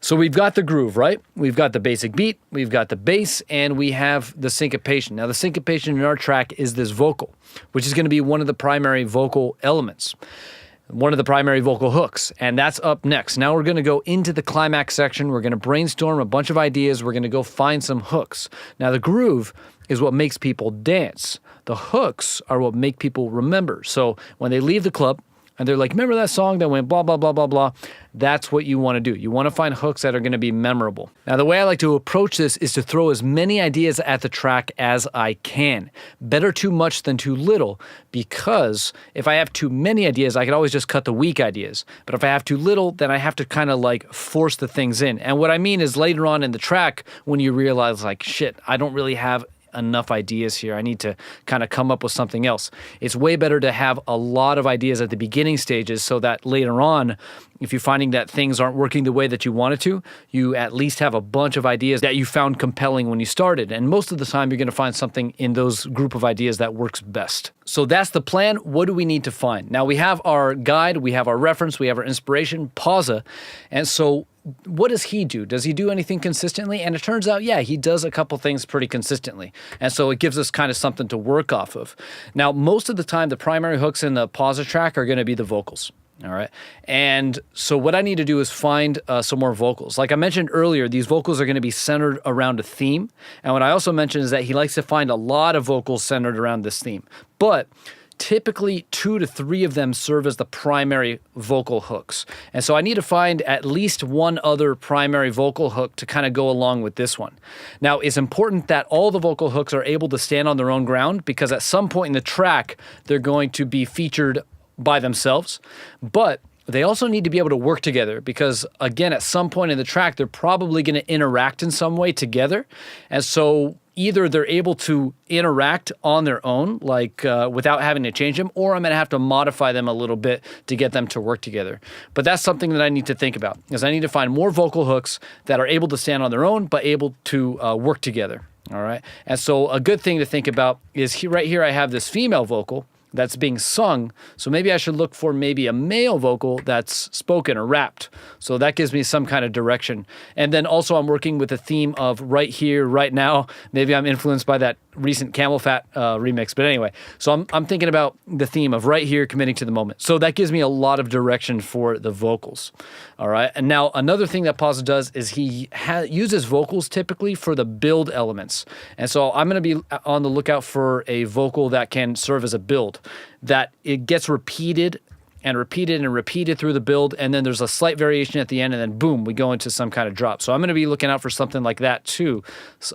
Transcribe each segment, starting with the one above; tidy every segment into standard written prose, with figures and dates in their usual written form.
So we've got the groove, right? We've got the basic beat, we've got the bass, and we have the syncopation. Now the syncopation in our track is this vocal, which is going to be one of the primary vocal elements, one of the primary vocal hooks, and that's up next. Now we're going to go into the climax section. We're going to brainstorm a bunch of ideas. We're going to go find some hooks. Now the groove is what makes people dance. The hooks are what make people remember. So when they leave the club, and they're like, remember that song that went blah, blah, blah, blah, blah? That's what you want to do. You want to find hooks that are going to be memorable. Now, the way I like to approach this is to throw as many ideas at the track as I can. Better too much than too little, because if I have too many ideas, I can always just cut the weak ideas. But if I have too little, then I have to kind of like force the things in. And what I mean is later on in the track, when you realize like, shit, I don't really have enough ideas here. I need to kind of come up with something else. It's way better to have a lot of ideas at the beginning stages so that later on, if you're finding that things aren't working the way that you wanted to, you at least have a bunch of ideas that you found compelling when you started. And most of the time, you're going to find something in those group of ideas that works best. So that's the plan. What do we need to find? Now we have our guide, we have our reference, we have our inspiration, PAWSA. And so what does he do? Does he do anything consistently? And it turns out, yeah, he does a couple things pretty consistently. And so it gives us kind of something to work off of. Now, most of the time, the primary hooks in the PAWSA track are going to be the vocals. All right. And so what I need to do is find some more vocals. Like I mentioned earlier, these vocals are going to be centered around a theme. And what I also mentioned is that he likes to find a lot of vocals centered around this theme. But typically 2 to 3 of them serve as the primary vocal hooks. And so I need to find at least one other primary vocal hook to kind of go along with this one. Now, it's important that all the vocal hooks are able to stand on their own ground, because at some point in the track, they're going to be featured by themselves. But they also need to be able to work together, because, again, at some point in the track, they're probably going to interact in some way together. And so either they're able to interact on their own, like without having to change them, or I'm going to have to modify them a little bit to get them to work together. But that's something that I need to think about, because I need to find more vocal hooks that are able to stand on their own, but able to work together. All right. And so a good thing to think about is right here I have this female vocal that's being sung. So maybe I should look for maybe a male vocal that's spoken or rapped. So that gives me some kind of direction. And then also I'm working with the theme of right here, right now. Maybe I'm influenced by that recent Camel Fat remix. But anyway, so I'm thinking about the theme of right here, committing to the moment. So that gives me a lot of direction for the vocals. All right. And now another thing that PAWSA does is he uses vocals typically for the build elements. And so I'm going to be on the lookout for a vocal that can serve as a build, that it gets repeated and repeated and repeated through the build, and then there's a slight variation at the end, and then boom, we go into some kind of drop. So I'm going to be looking out for something like that too.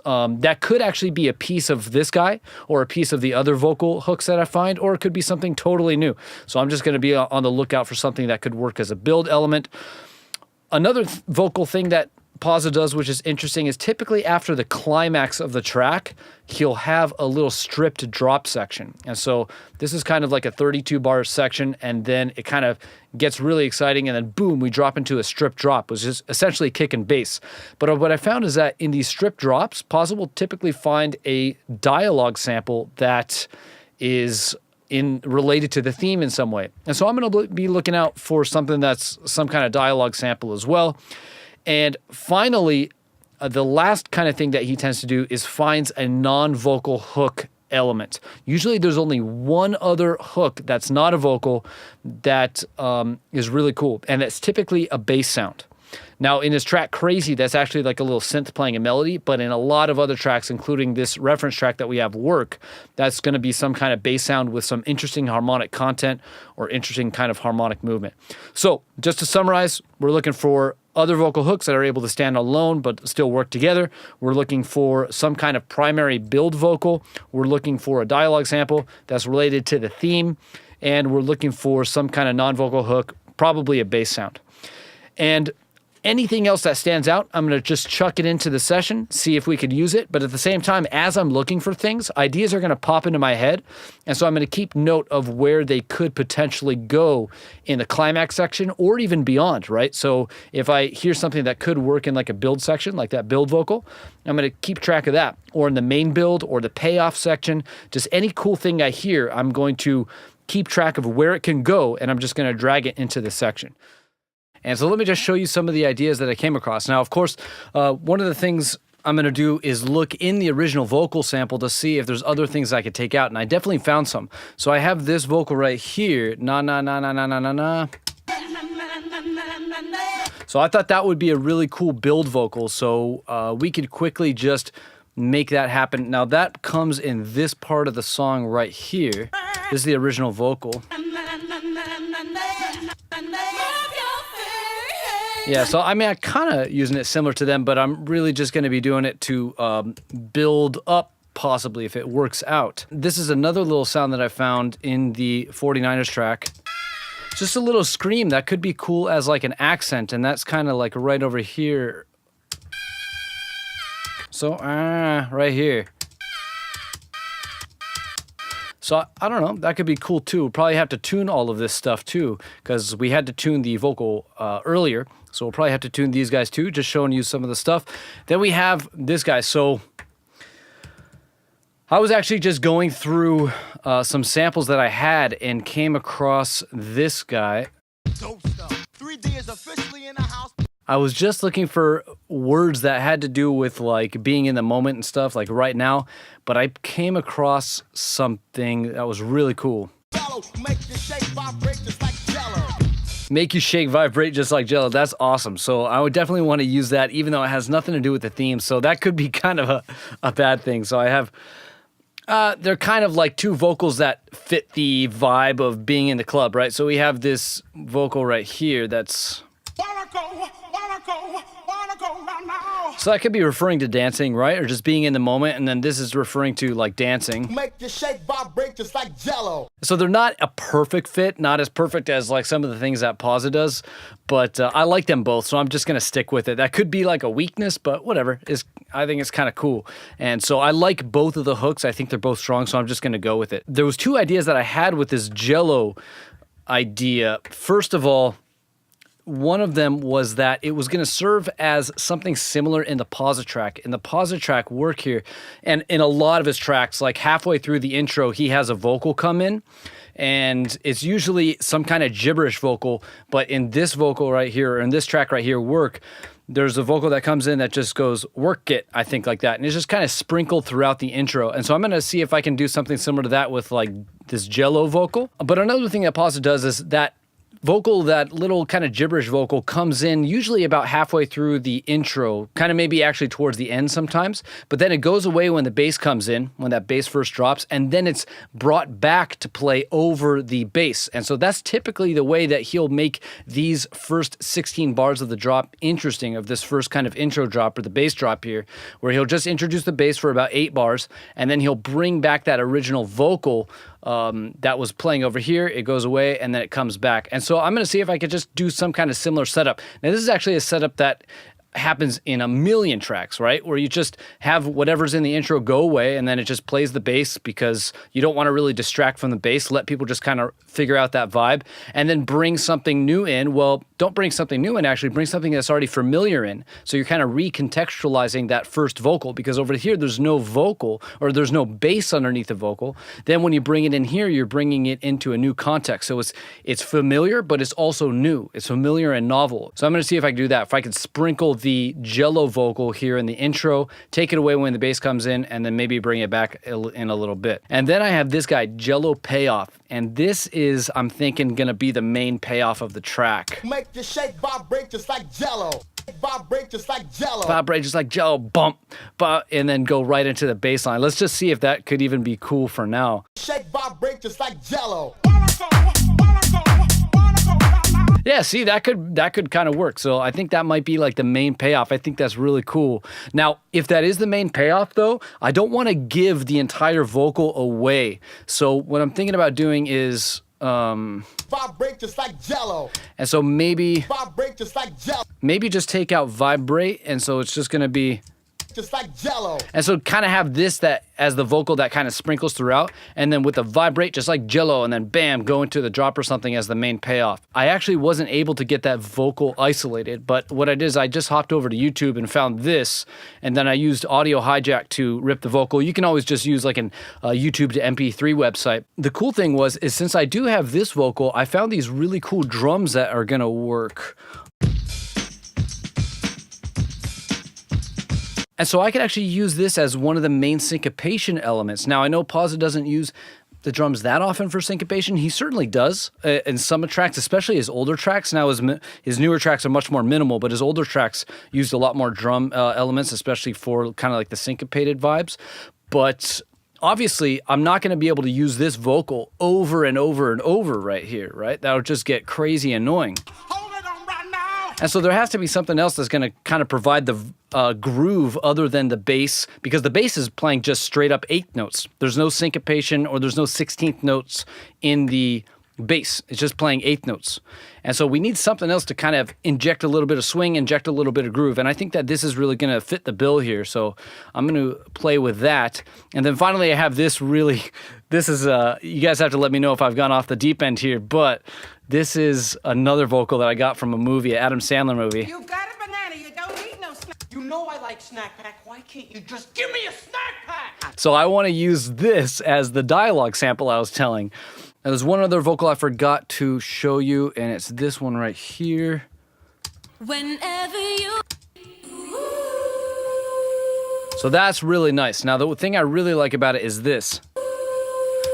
That could actually be a piece of this guy, or a piece of the other vocal hooks that I find, or it could be something totally new. So I'm just going to be on the lookout for something that could work as a build element. Another vocal thing that PAWSA does, which is interesting, is typically after the climax of the track, he'll have a little stripped drop section. And so this is kind of like a 32-bar section, and then it kind of gets really exciting, and then boom, we drop into a stripped drop, which is essentially kick and bass. But what I found is that in these stripped drops, PAWSA will typically find a dialogue sample that is related to the theme in some way. And so I'm going to be looking out for something that's some kind of dialogue sample as well. And finally, the last kind of thing that he tends to do is finds a non-vocal hook element. Usually there's only one other hook that's not a vocal that is really cool, and that's typically a bass sound. Now, in his track Crazy, that's actually like a little synth playing a melody, but in a lot of other tracks, including this reference track that we have, Work, that's going to be some kind of bass sound with some interesting harmonic content or interesting kind of harmonic movement. So just to summarize, we're looking for other vocal hooks that are able to stand alone but still work together. We're looking for some kind of primary build vocal. We're looking for a dialogue sample that's related to the theme. And we're looking for some kind of non-vocal hook, probably a bass sound. And anything else that stands out, I'm going to just chuck it into the session, see if we could use it. But at the same time, as I'm looking for things, ideas are going to pop into my head. And so I'm going to keep note of where they could potentially go in the climax section or even beyond, right? So if I hear something that could work in like a build section, like that build vocal, I'm going to keep track of that. Or in the main build or the payoff section, just any cool thing I hear, I'm going to keep track of where it can go, and I'm just going to drag it into the section. And so let me just show you some of the ideas that I came across. Now, of course, one of the things I'm going to do is look in the original vocal sample to see if there's other things I could take out, and I definitely found some. So I have this vocal right here, na na na na na na na na. So I thought that would be a really cool build vocal, so we could quickly just make that happen. Now that comes in this part of the song right here. This is the original vocal. Yeah, so I mean, I'm kind of using it similar to them, but I'm really just going to be doing it to build up, possibly, if it works out. This is another little sound that I found in the 49ers track. Just a little scream that could be cool as like an accent, and that's kind of like right over here. So, right here. So, I don't know, that could be cool too. We'll probably have to tune all of this stuff too, because we had to tune the vocal earlier. So we'll probably have to tune these guys too, just showing you some of the stuff. Then we have this guy. So I was actually just going through some samples that I had and came across this guy. Dope stuff. 3D is officially in the house. I was just looking for words that had to do with like being in the moment and stuff, like right now, but I came across something that was really cool. Make you shake, vibrate just like Jello. Make you shake, vibrate just like Jello. That's awesome. So I would definitely want to use that, even though it has nothing to do with the theme. So that could be kind of a bad thing. So I have, they're kind of like two vocals that fit the vibe of being in the club, right? So we have this vocal right here that's... So that could be referring to dancing, right? Or just being in the moment, and then this is referring to like dancing. Make you shake, vibrate just like Jello. So they're not a perfect fit, not as perfect as like some of the things that PAWSA does, but I like them both, so I'm just gonna stick with it. That could be like a weakness, but whatever. I think it's kind of cool. And so I like both of the hooks. I think they're both strong, so I'm just gonna go with it. There was two ideas that I had with this Jello idea. First of all, one of them was that it was going to serve as something similar in the PAWSA track. In the PAWSA track work here, and in a lot of his tracks, like halfway through the intro, he has a vocal come in, and it's usually some kind of gibberish vocal, but in this vocal right here, or in this track right here, Work, there's a vocal that comes in that just goes, work it, I think, like that. And it's just kind of sprinkled throughout the intro. And so I'm going to see if I can do something similar to that with like this Jello vocal. But another thing that PAWSA does is that vocal, that little kind of gibberish vocal, comes in usually about halfway through the intro, kind of maybe actually towards the end sometimes, but then it goes away when the bass comes in, when that bass first drops, and then it's brought back to play over the bass. And so that's typically the way that he'll make these first 16 bars of the drop interesting, of this first kind of intro drop, or the bass drop here, where he'll just introduce the bass for about 8 bars, and then he'll bring back that original vocal that was playing over here. It goes away and then it comes back. And so I'm going to see if I could just do some kind of similar setup. Now, this is actually a setup that happens in a million tracks, right? Where you just have whatever's in the intro go away and then it just plays the bass because you don't want to really distract from the bass. Let people just kind of figure out that vibe and then bring something new in. Well, don't bring something new in, actually bring something that's already familiar in. So you're kind of recontextualizing that first vocal, because over here there's no vocal, or there's no bass underneath the vocal. Then when you bring it in here, you're bringing it into a new context. So it's familiar, but it's also new. It's familiar and novel. So I'm going to see if I can do that. If I can sprinkle the Jello vocal here in the intro, take it away when the bass comes in, and then maybe bring it back in a little bit. And then I have this guy, Jello Payoff. And this is, I'm thinking, gonna be the main payoff of the track. Make you shake, vibrate just like Jello. Vibrate just like Jello. Vibrate just like Jello, bump, and then go right into the bass line. Let's just see if that could even be cool for now. Shake, vibrate just like Jello. Yeah, see, that could kind of work. So I think that might be like the main payoff. I think that's really cool. Now, if that is the main payoff, though, I don't want to give the entire vocal away. So what I'm thinking about doing is vibrate just like Jello. And so maybe vibrate just like Jello. Maybe just take out vibrate, and so it's just gonna be just like Jello. And so kind of have this that as the vocal that kind of sprinkles throughout, and then with the vibrate just like Jello, and then bam, go into the drop or something as the main payoff. I actually wasn't able to get that vocal isolated, but what I did is I just hopped over to YouTube and found this, and then I used Audio Hijack to rip the vocal. You can always just use like an YouTube to MP3 website. The cool thing is since I do have this vocal, I found these really cool drums that are gonna work. And so I could actually use this as one of the main syncopation elements. Now, I know PAWSA doesn't use the drums that often for syncopation. He certainly does in some tracks, especially his older tracks. Now, his newer tracks are much more minimal, but his older tracks used a lot more drum elements, especially for kind of like the syncopated vibes. But obviously, I'm not going to be able to use this vocal over and over and over right here, right? That would just get crazy annoying. And so there has to be something else that's going to kind of provide the groove other than the bass, because the bass is playing just straight up 8th notes. There's no syncopation or there's no 16th notes in the bass. It's just playing 8th notes. And so we need something else to kind of inject a little bit of swing, inject a little bit of groove. And I think that this is really going to fit the bill here. So I'm going to play with that. And then finally I have this is, you guys have to let me know if I've gone off the deep end here, but this is another vocal that I got from a movie, an Adam Sandler movie. You got a banana, you don't need no snack. You know I like snack pack. Why can't you just give me a snack pack? So I want to use this as the dialogue sample I was telling. Now, there's one other vocal I forgot to show you, and it's this one right here. Whenever you... So that's really nice. Now, the thing I really like about it is this.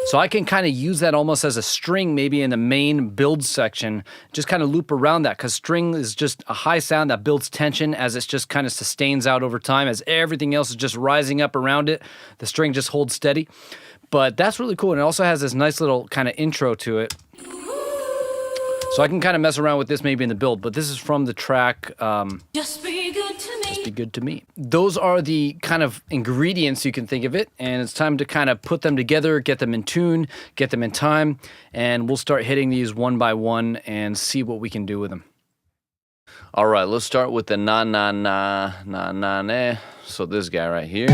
So I can kind of use that almost as a string maybe in the main build section, just kind of loop around that, because string is just a high sound that builds tension as it just kind of sustains out over time. As everything else is just rising up around it, the string just holds steady. But that's really cool, and it also has this nice little kind of intro to it. So I can kind of mess around with this maybe in the build, but this is from the track Just be good to me. Just Be Good to Me. Those are the kind of ingredients, you can think of it, and it's time to kind of put them together, get them in tune, get them in time, and we'll start hitting these one by one and see what we can do with them. All right, let's start with the na na na na na na. So this guy right here.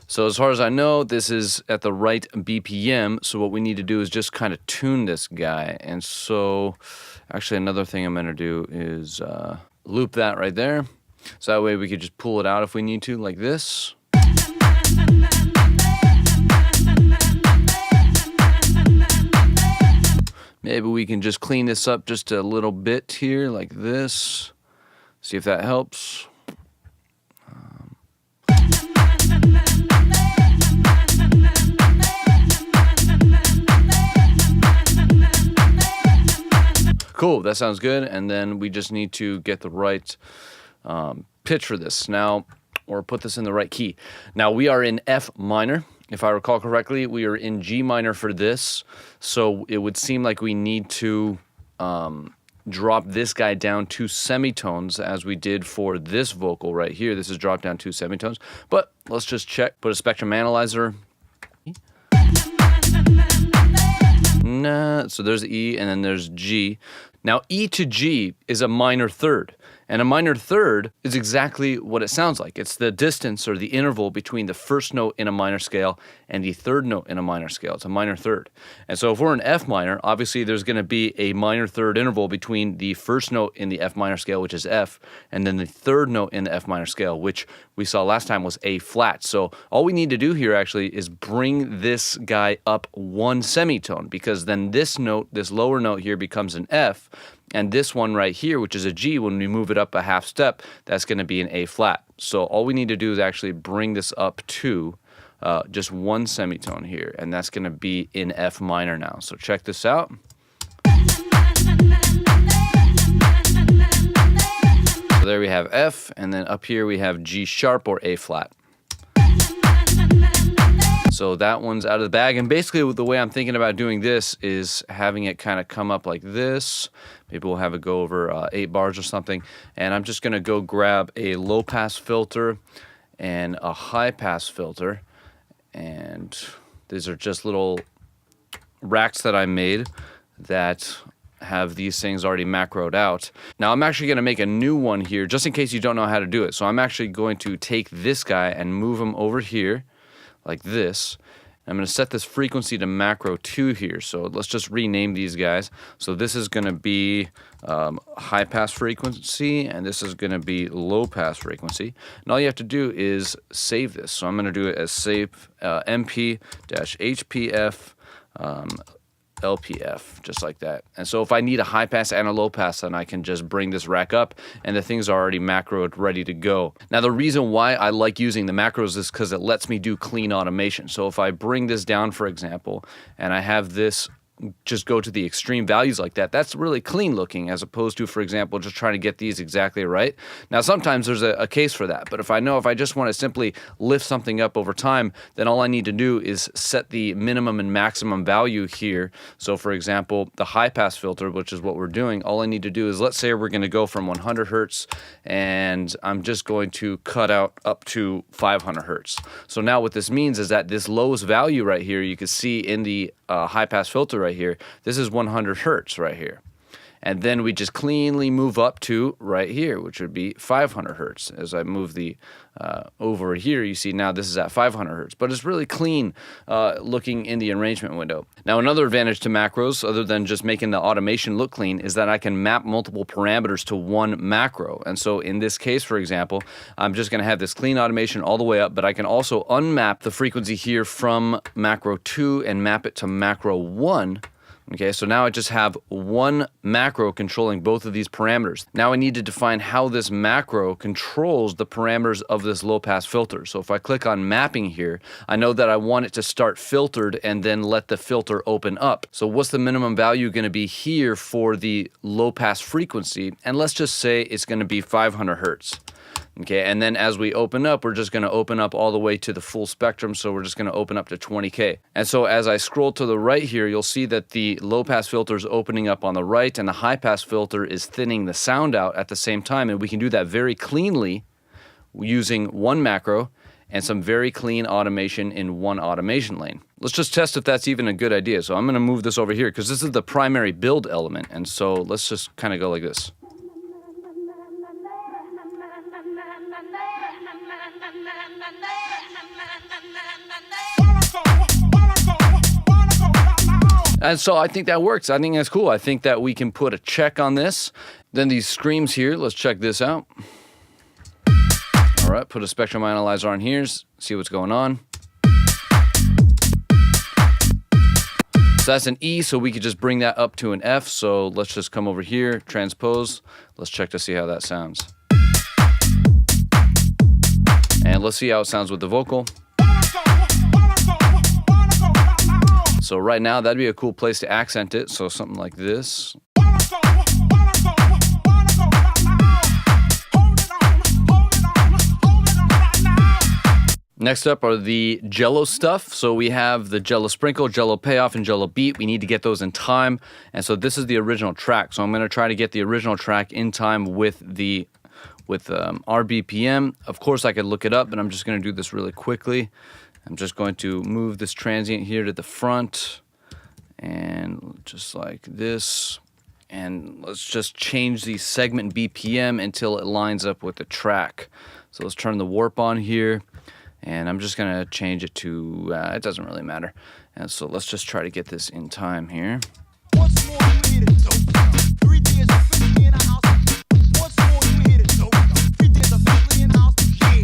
So as far as I know, this is at the right BPM, so what we need to do is just kind of tune this guy. And so, actually another thing I'm going to do is loop that right there. So that way we could just pull it out if we need to, like this. Maybe we can just clean this up just a little bit here, like this. See if that helps. Cool, that sounds good. And then we just need to get the right pitch for this now, or put this in the right key. Now we are in F minor. If I recall correctly, we are in G minor for this. So it would seem like we need to drop this guy down 2 semitones as we did for this vocal right here. This is dropped down 2 semitones. But let's just check. Put a spectrum analyzer. Nah, so there's E and then there's G. Now E to G is a minor third. And a minor third is exactly what it sounds like. It's the distance or the interval between the first note in a minor scale and the third note in a minor scale. It's a minor third. And so if we're in F minor, obviously there's going to be a minor third interval between the first note in the F minor scale, which is F, and then the third note in the F minor scale, which we saw last time was A flat. So all we need to do here actually is bring this guy up 1 semitone, because then this note, this lower note here, becomes an F. And this one right here, which is a G, when we move it up a half step, that's going to be an A flat. So all we need to do is actually bring this up to just 1 semitone here, and that's going to be in F minor now. So check this out. So there we have F, and then up here we have G sharp or A flat. So that one's out of the bag, and basically the way I'm thinking about doing this is having it kind of come up like this. Maybe we'll have it go over 8 bars or something, and I'm just going to go grab a low-pass filter and a high-pass filter, and these are just little racks that I made that have these things already macroed out. Now I'm actually going to make a new one here just in case you don't know how to do it. So I'm actually going to take this guy and move him over here like this. I'm going to set this frequency to macro 2 here. So let's just rename these guys. So this is going to be high pass frequency, and this is going to be low pass frequency. And all you have to do is save this. So I'm going to do it as save mp-hpf LPF, just like that. And so if I need a high pass and a low pass, then I can just bring this rack up and the things are already macroed, ready to go. Now the reason why I like using the macros is because it lets me do clean automation. So if I bring this down, for example, and I have this just go to the extreme values like that, that's really clean looking, as opposed to, for example, just trying to get these exactly right. Now, sometimes there's a case for that, but if I just want to simply lift something up over time, then all I need to do is set the minimum and maximum value here. So, for example, the high pass filter, which is what we're doing, all I need to do is, let's say we're going to go from 100 hertz, and I'm just going to cut out up to 500 hertz. So now what this means is that this lowest value right here, you can see in the high pass filter right here, this is 100 hertz right here. And then we just cleanly move up to right here, which would be 500 hertz. As I move the over here, you see now this is at 500 hertz, but it's really clean looking in the arrangement window. Now, another advantage to macros, other than just making the automation look clean, is that I can map multiple parameters to one macro. And so in this case, for example, I'm just going to have this clean automation all the way up, but I can also unmap the frequency here from macro 2 and map it to macro 1. Okay, so now I just have one macro controlling both of these parameters. Now I need to define how this macro controls the parameters of this low pass filter. So if I click on mapping here, I know that I want it to start filtered and then let the filter open up. So what's the minimum value going to be here for the low pass frequency? And let's just say it's going to be 500 hertz. Okay, and then as we open up, we're just going to open up all the way to the full spectrum, so we're just going to open up to 20K. And so as I scroll to the right here, you'll see that the low-pass filter is opening up on the right, and the high-pass filter is thinning the sound out at the same time, and we can do that very cleanly using one macro and some very clean automation in one automation lane. Let's just test if that's even a good idea. So I'm going to move this over here, because this is the primary build element, and so let's just kind of go like this. And so I think that works. I think that's cool. I think that we can put a check on this. Then these screams here, let's check this out. All right, put a spectrum analyzer on here, see what's going on. So that's an E, so we could just bring that up to an F. So let's just come over here, transpose. Let's check to see how that sounds. And let's see how it sounds with the vocal. So right now, that'd be a cool place to accent it. So something like this. Next up are the Jello stuff. So we have the Jello sprinkle, Jello payoff, and Jello beat. We need to get those in time. And so this is the original track. So I'm going to try to get the original track in time with RBPM. Of course, I could look it up, but I'm just going to do this really quickly. I'm just going to move this transient here to the front, and just like this. And let's just change the segment BPM until it lines up with the track. So let's turn the warp on here, and I'm just gonna change it to, it doesn't really matter. And so let's just try to get this in time here. What's more, you hit it, dope. 3 days of 50 in a house. What's more, you hit it, dope. 3 days of 50 in a house. Yeah.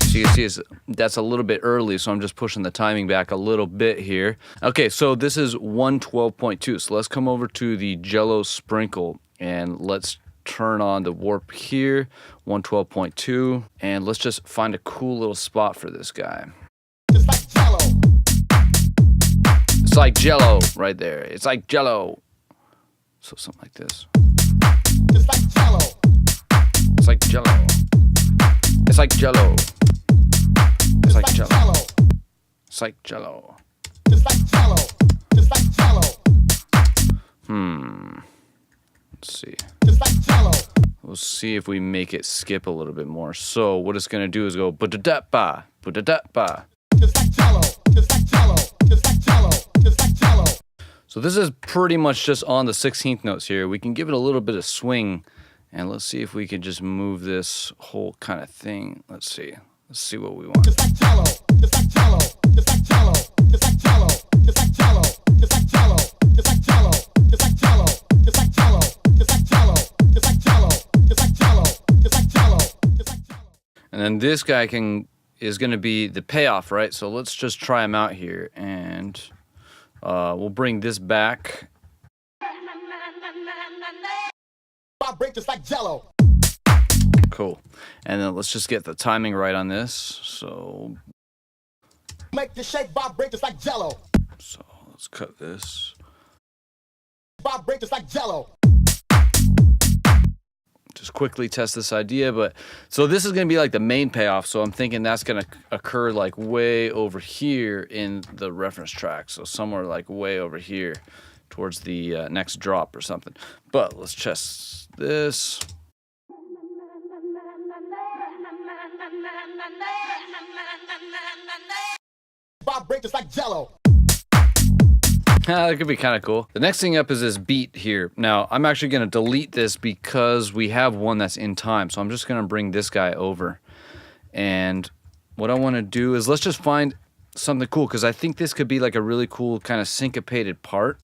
So you can see that's a little bit early, so I'm just pushing the timing back a little bit here. Okay, so this is 112.2. So let's come over to the Jello sprinkle, and let's turn on the warp here, 112.2, and let's just find a cool little spot for this guy. It's like Jello. It's like Jello right there. It's like Jello. So something like this. It's like Jello. It's like Jello. It's like Jello. It's like Jello. It's like Jello. It's like Jello. It's like Jello. Let's see. It's like Jello. We'll see if we make it skip a little bit more. So what it's gonna do is go ba-da-da-ba, ba-da-da-ba. It's like Jello. It's like Jello. It's So this is pretty much just on the 16th notes here. We can give it a little bit of swing, and let's see if we can just move this whole kind of thing. Let's see what we want. It's like jello. It's like jello. It's like jello. It's like jello. It's like jello. It's like jello. It's like jello. It's like jello. It's like jello. It's like jello. It's like jello. It's like jello. It's like jello. It's like jello. And then this guy is going to be the payoff, right? So let's just try him out here, and we'll bring this back. Vibrate just like jello. Cool. And then let's just get the timing right on this. So Make the shape vibrate just like jello. let's cut this. Vibrate just like jello. Just quickly test this idea, but so this is going to be like the main payoff. So I'm thinking that's going to occur like way over here in the reference track. So somewhere like way over here towards the next drop or something. But let's test this. Vibrate just like jello. That could be kind of cool. The next thing up is this beat here. Now, I'm actually going to delete this because we have one that's in time. So I'm just going to bring this guy over. And what I want to do is let's just find something cool, because I think this could be like a really cool kind of syncopated part.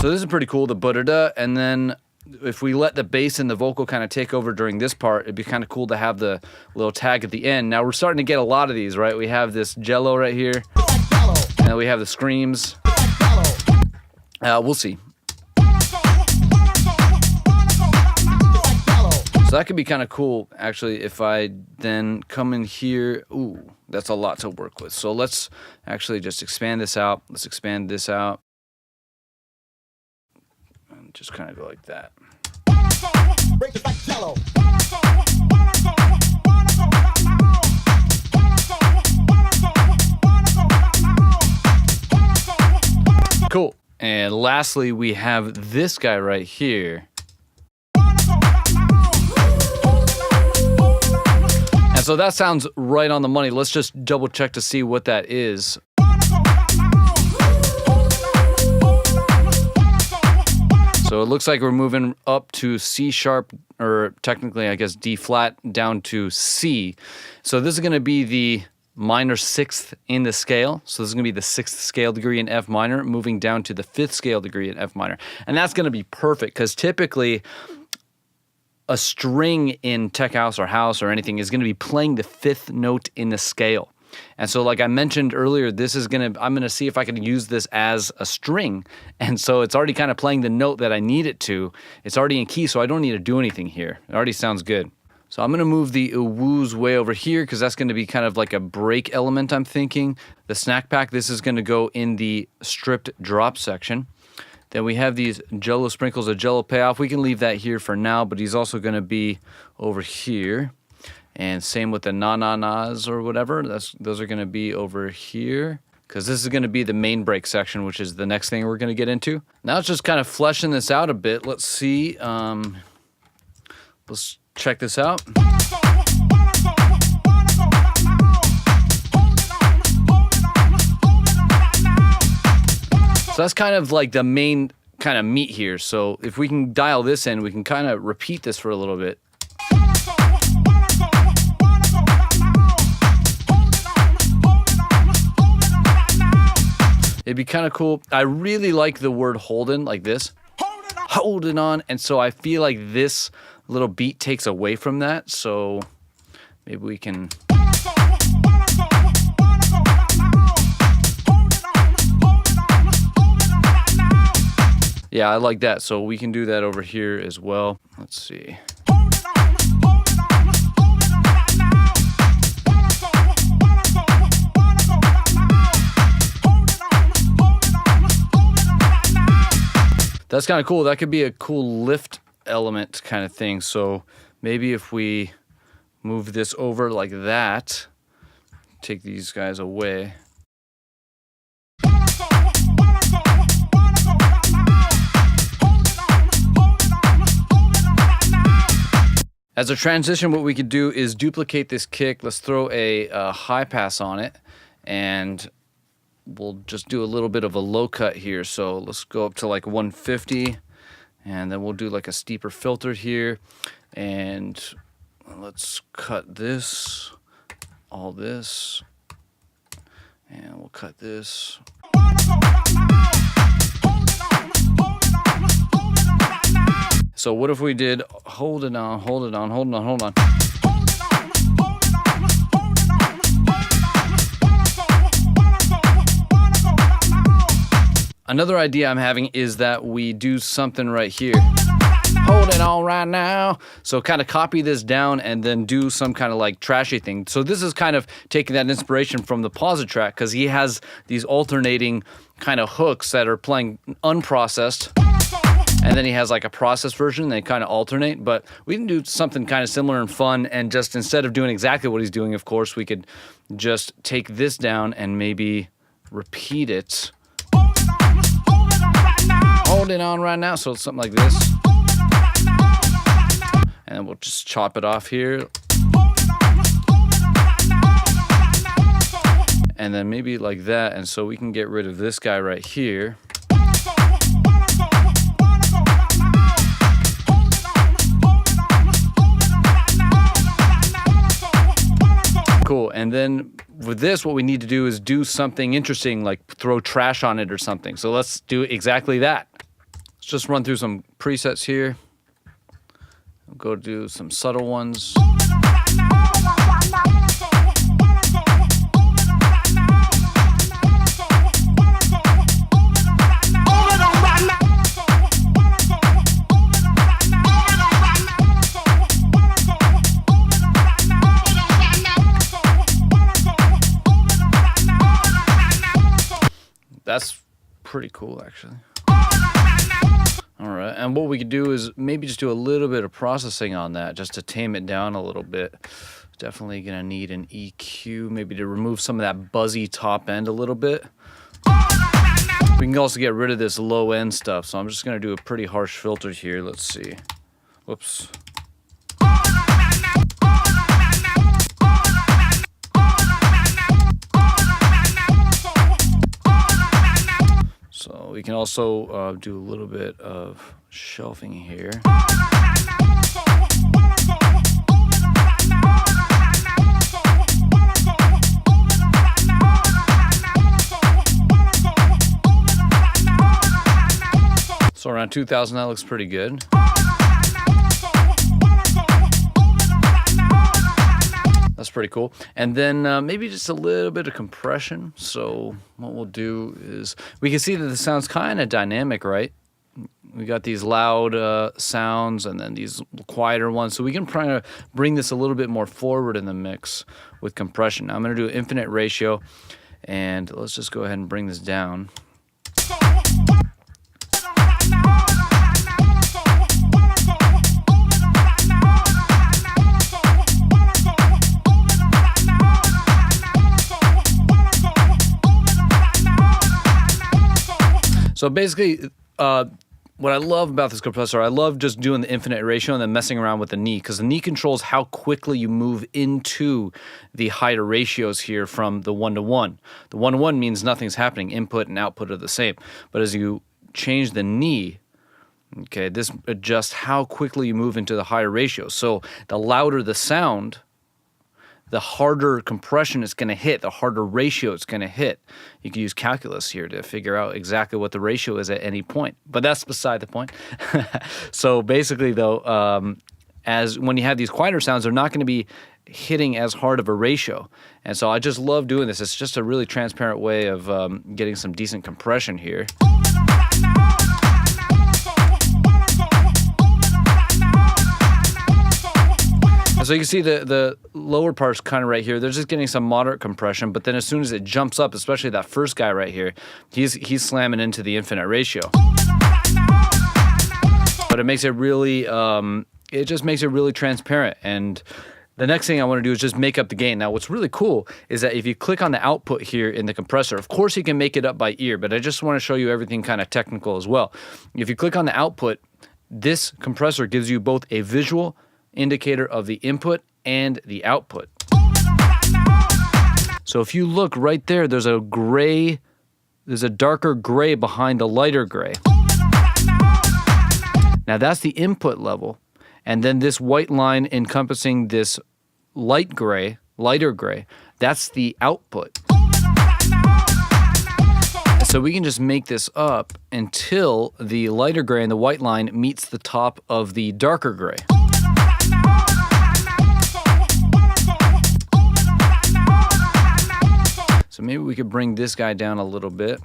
So this is pretty cool, the ba-da-da, and then if we let the bass and the vocal kind of take over during this part, it'd be kind of cool to have the little tag at the end. Now we're starting to get a lot of these, right? We have this jello right here, and we have the screams. We'll see. So that could be kind of cool, actually, if I then come in here. Ooh, that's a lot to work with. So let's actually just expand this out. Let's expand this out. And just kind of go like that. Cool. And lastly, we have this guy right here. And so that sounds right on the money. Let's just double check to see what that is. So it looks like we're moving up to C sharp, or technically I guess D flat, down to C. So this is going to be the minor sixth in the scale. So this is going to be the sixth scale degree in F minor, moving down to the fifth scale degree in F minor. And that's going to be perfect, because typically a string in tech house or anything is going to be playing the fifth note in the scale. And so like I mentioned earlier, I'm going to see if I can use this as a string. And so it's already kind of playing the note that I need it to. It's already in key, so I don't need to do anything here. It already sounds good. So I'm going to move the woos way over here, because that's going to be kind of like a break element, I'm thinking. The snack pack, this is going to go in the stripped drop section. Then we have these jello sprinkles, a jello payoff. We can leave that here for now, but he's also going to be over here. And same with the na-na-nas or whatever. Those are going to be over here, because this is going to be the main break section, which is the next thing we're going to get into. Now it's just kind of fleshing this out a bit. Let's see. Let's check this out. So that's kind of like the main kind of meat here. So if we can dial this in, we can kind of repeat this for a little bit. It'd be kind of cool. I really like the word holding, like this. Holding on. And so I feel like this little beat takes away from that. So maybe we can... Yeah, I like that. So we can do that over here as well. Let's see. That's kind of cool. That could be a cool lift element kind of thing. So maybe if we move this over like that, take these guys away. As a transition, what we could do is duplicate this kick. Let's throw a high pass on it, and we'll just do a little bit of a low cut here. So let's go up to like 150, and then we'll do like a steeper filter here, and let's cut this, all this, and we'll cut this. So what if we did hold it on, hold it on, hold it on, hold on. Another idea I'm having is that we do something right here. Hold it on right now. So kind of copy this down and then do some kind of like trashy thing. So this is kind of taking that inspiration from the PAWSA track, because he has these alternating kind of hooks that are playing unprocessed. And then he has like a processed version. They kind of alternate, but we can do something kind of similar and fun. And just instead of doing exactly what he's doing, of course, we could just take this down and maybe repeat it. Hold it on right now. So it's something like this. And we'll just chop it off here. And then maybe like that. And so we can get rid of this guy right here. Cool. And then with this, what we need to do is do something interesting, like throw trash on it or something. So let's do exactly that. Let's just run through some presets here. We'll go do some subtle ones. That's pretty cool, actually. All right, and what we could do is maybe just do a little bit of processing on that just to tame it down a little bit. Definitely gonna need an EQ, maybe to remove some of that buzzy top end a little bit. We can also get rid of this low end stuff, so I'm just gonna do a pretty harsh filter here. Let's see. Whoops. So we can also do a little bit of shelving here. So around 2,000, that looks pretty good. That's pretty cool. And then maybe just a little bit of compression. So what we'll do is, we can see that the sound's kind of dynamic, right? We got these loud sounds and then these quieter ones. So we can try to bring this a little bit more forward in the mix with compression. Now I'm going to do infinite ratio, and let's just go ahead and bring this down. So basically, what I love about this compressor, I love just doing the infinite ratio and then messing around with the knee, because the knee controls how quickly you move into the higher ratios here from the 1-to-1. The 1-to-1 means nothing's happening. Input and output are the same. But as you change the knee, okay, this adjusts how quickly you move into the higher ratio. So the louder the sound, the harder compression it's going to hit, the harder ratio it's going to hit. You can use calculus here to figure out exactly what the ratio is at any point, but that's beside the point. So basically, though, as when you have these quieter sounds, they're not going to be hitting as hard of a ratio. And so I just love doing this. It's just a really transparent way of getting some decent compression here. So you can see the lower parts kind of right here, they're just getting some moderate compression, but then as soon as it jumps up, especially that first guy right here, he's slamming into the infinite ratio. But it makes it really, it just makes it really transparent. And the next thing I want to do is just make up the gain. Now, what's really cool is that if you click on the output here in the compressor, of course you can make it up by ear, but I just want to show you everything kind of technical as well. If you click on the output, this compressor gives you both a visual indicator of the input and the output. So if you look right there, there's a darker gray behind the lighter gray. Now that's the input level. And then this white line encompassing this lighter gray, that's the output. So we can just make this up until the lighter gray and the white line meets the top of the darker gray. So maybe we could bring this guy down a little bit.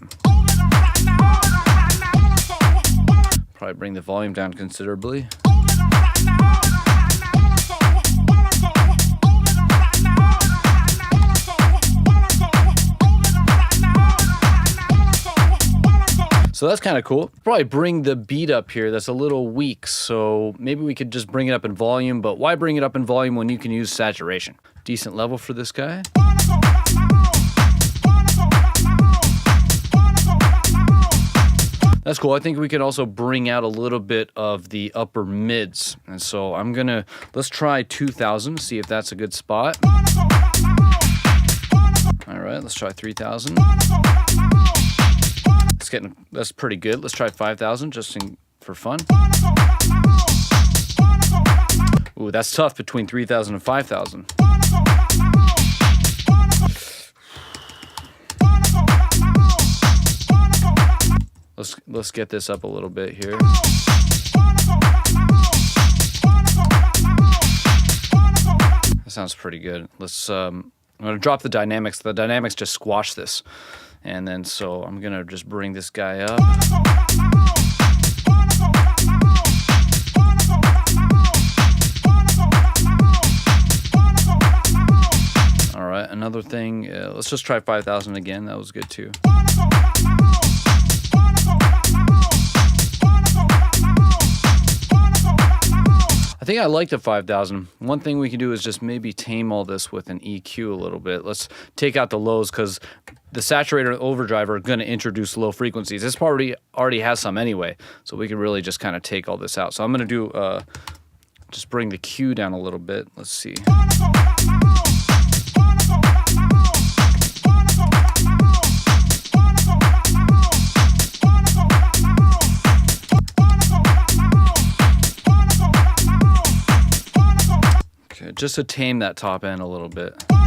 Probably bring the volume down considerably. So that's kind of cool. Probably bring the beat up here. That's a little weak. So maybe we could just bring it up in volume, but why bring it up in volume when you can use saturation? Decent level for this guy. That's cool. I think we could also bring out a little bit of the upper mids. And so let's try 2000, see if that's a good spot. All right, let's try 3000. That's pretty good. Let's try 5,000 just for fun. Ooh, that's tough between 3,000 and 5,000. Let's get this up a little bit here. That sounds pretty good. I'm gonna drop the dynamics. The dynamics just squash this. And then so I'm gonna just bring this guy up. All right, another thing, let's just try 5,000 again. That was good too. I think I like the 5,000. One thing we can do is just maybe tame all this with an EQ a little bit. Let's take out the lows because the saturator and overdrive are going to introduce low frequencies. This part already has some anyway, so we can really just kind of take all this out. So I'm going to do, just bring the Q down a little bit. Let's see. Just to tame that top end a little bit. All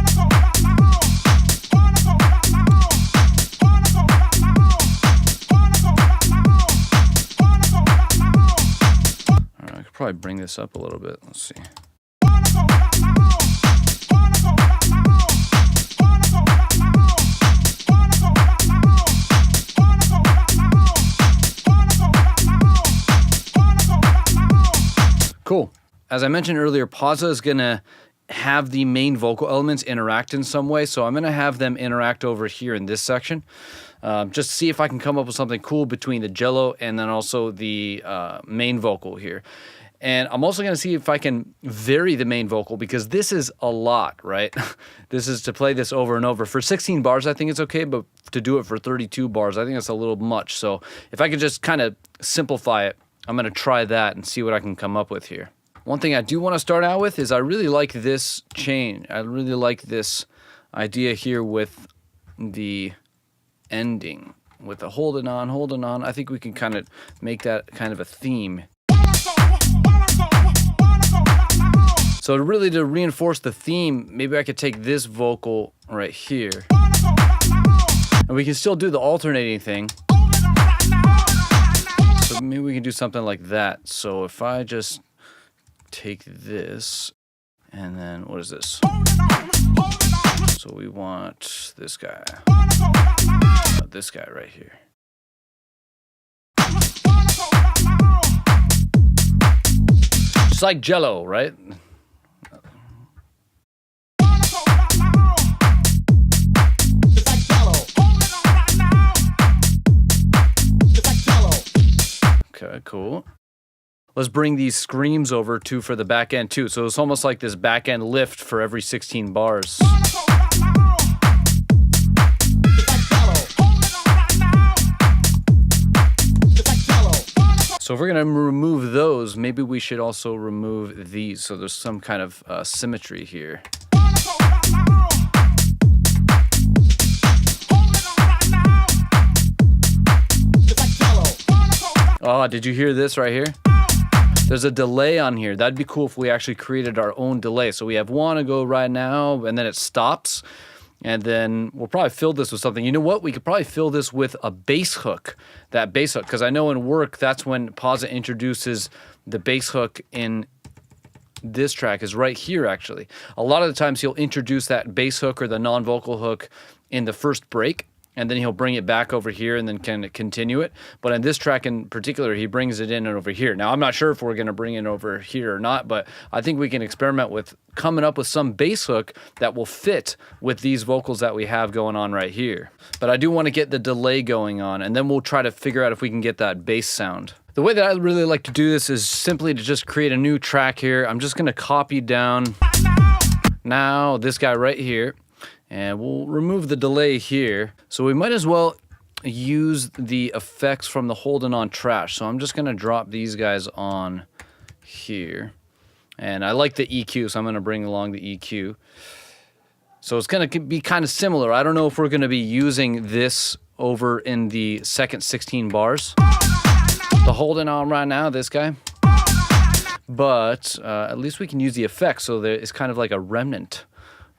right, I could probably bring this up a little bit. Let's see. Cool. As I mentioned earlier, PAWSA is going to have the main vocal elements interact in some way, so I'm going to have them interact over here in this section, just to see if I can come up with something cool between the jello and then also the main vocal here. And I'm also going to see if I can vary the main vocal, because this is a lot, right? This is to play this over and over. For 16 bars, I think it's okay, but to do it for 32 bars, I think it's a little much. So if I could just kind of simplify it, I'm going to try that and see what I can come up with here. One thing I do want to start out with is I really like this chain. I really like this idea here with the ending, with the holding on. I think we can kind of make that kind of a theme. So really to reinforce the theme, maybe I could take this vocal right here. And we can still do the alternating thing. So maybe we can do something like that. So if I just take this, and then what is this? So we want this guy. This guy right here. Just like Jello, right? Okay, cool. Let's bring these screams over too for the back end too. So it's almost like this back end lift for every 16 bars. So if we're going to remove those, maybe we should also remove these so there's some kind of symmetry here. Oh, did you hear this right here? There's a delay on here. That'd be cool if we actually created our own delay. So we have wanna go right now, and then it stops. And then we'll probably fill this with something. You know what? We could probably fill this with a bass hook. That bass hook, because I know in work, that's when PAWSA introduces the bass hook in this track is right here, actually. A lot of the times he'll introduce that bass hook or the non-vocal hook in the first break, and then he'll bring it back over here and then can continue it. But in this track in particular, he brings it in and over here. Now, I'm not sure if we're going to bring it over here or not, but I think we can experiment with coming up with some bass hook that will fit with these vocals that we have going on right here. But I do want to get the delay going on, and then we'll try to figure out if we can get that bass sound. The way that I really like to do this is simply to just create a new track here. I'm just going to copy down now this guy right here. And we'll remove the delay here. So we might as well use the effects from the holding on trash. So I'm just gonna drop these guys on here. And I like the EQ, so I'm gonna bring along the EQ. So it's gonna be kind of similar. I don't know if we're gonna be using this over in the second 16 bars. The holding on right now, this guy. But at least we can use the effects, so there is kind of like a remnant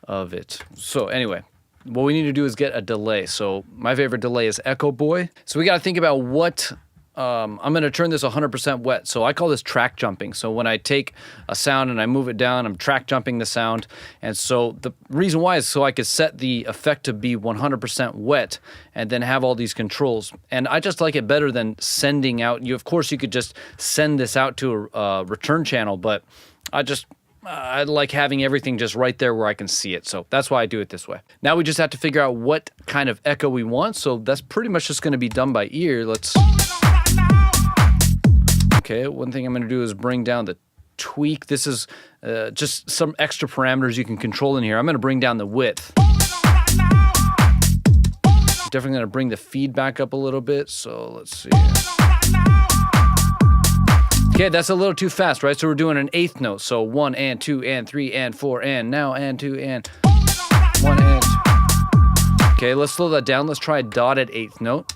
of it. So anyway, what we need to do is get a delay. So my favorite delay is Echo Boy. So we got to think about what, I'm going to turn this 100% wet. So I call this track jumping. So when I take a sound and I move it down, I'm track jumping the sound. And so the reason why is so I could set the effect to be 100% wet and then have all these controls. And I just like it better than sending out. Of course, you could just send this out to a return channel, but I like having everything just right there where I can see it. So that's why I do it this way. Now we just have to figure out what kind of echo we want. So that's pretty much just going to be done by ear. Okay, one thing I'm going to do is bring down the tweak. This is just some extra parameters you can control in here. I'm going to bring down the width. Definitely going to bring the feedback up a little bit. So let's see. Okay, that's a little too fast, right? So we're doing an eighth note. So 1 and 2 and 3 and 4 and now and 2 and 1 and 2. Okay, let's slow that down. Let's try a dotted eighth note.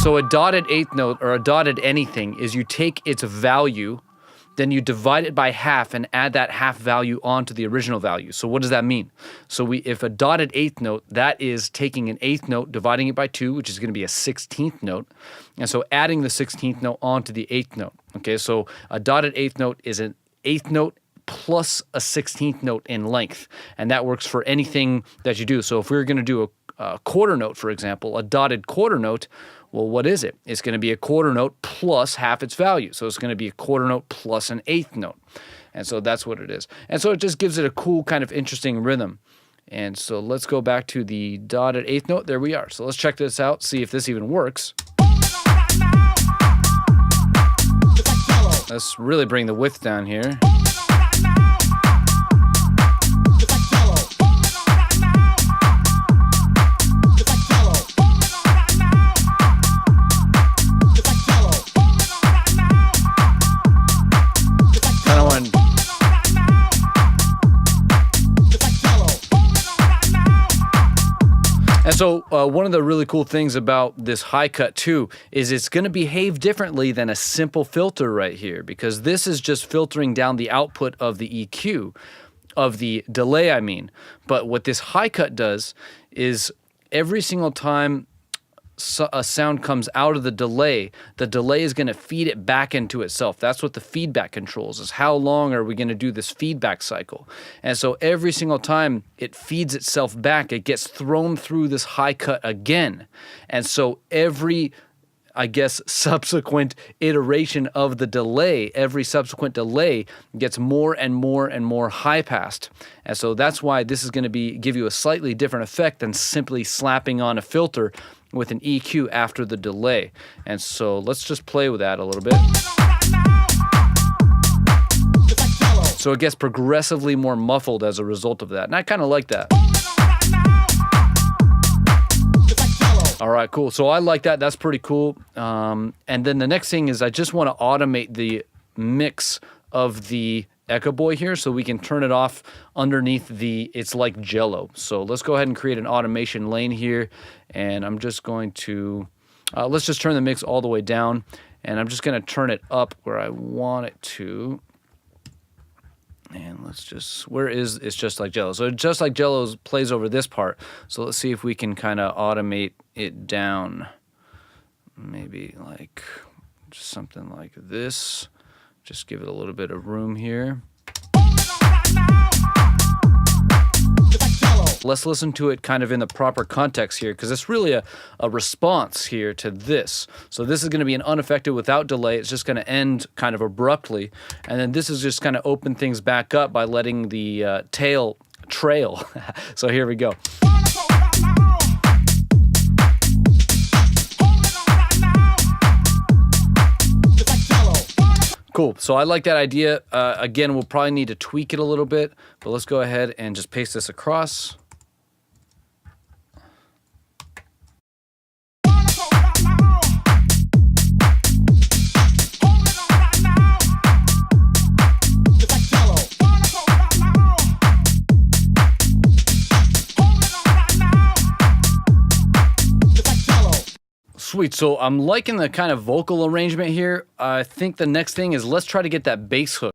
So a dotted eighth note or a dotted anything is you take its value, then you divide it by half and add that half value onto the original value. So what does that mean? So if a dotted eighth note, that is taking an eighth note, dividing it by 2, which is going to be a 16th note. And so adding the 16th note onto the eighth note. Okay, so a dotted eighth note is an eighth note plus a 16th note in length. And that works for anything that you do. So if we were going to do a quarter note, for example, a dotted quarter note, well, what is it? It's going to be a quarter note plus half its value. So it's going to be a quarter note plus an eighth note. And so that's what it is. And so it just gives it a cool kind of interesting rhythm. And so let's go back to the dotted eighth note. There we are. So let's check this out, see if this even works. Let's really bring the width down here. And so one of the really cool things about this high cut too is it's going to behave differently than a simple filter right here, because this is just filtering down the output of the EQ, of the delay I mean. But what this high cut does is every single time a sound comes out of the delay is going to feed it back into itself. That's what the feedback controls, is how long are we going to do this feedback cycle. And so every single time it feeds itself back, it gets thrown through this high cut again. And so every, I guess, subsequent iteration of the delay, every subsequent delay gets more and more and more high passed. And so that's why this is going to give you a slightly different effect than simply slapping on a filter with an EQ after the delay. And so let's just play with that a little bit. So it gets progressively more muffled as a result of that. And I kind of like that. All right, cool. So I like that. That's pretty cool. And then the next thing is I just want to automate the mix of the Echo Boy here so we can turn it off underneath the It's Like Jello. So let's go ahead and create an automation lane here. And I'm just going to, let's just turn the mix all the way down. And I'm just going to turn it up where I want it to. And let's just, where is It's Just Like Jello? So Just Like Jello plays over this part. So let's see if we can kind of automate it down. Maybe like just something like this. Just give it a little bit of room here. Let's listen to it kind of in the proper context here, because it's really a response here to this. So this is going to be an unaffected without delay. It's just going to end kind of abruptly. And then this is just kind of open things back up by letting the tail trail. So here we go. Cool. So I like that idea. Again, we'll probably need to tweak it a little bit, but let's go ahead and just paste this across. Sweet. So I'm liking the kind of vocal arrangement here. I think the next thing is let's try to get that bass hook.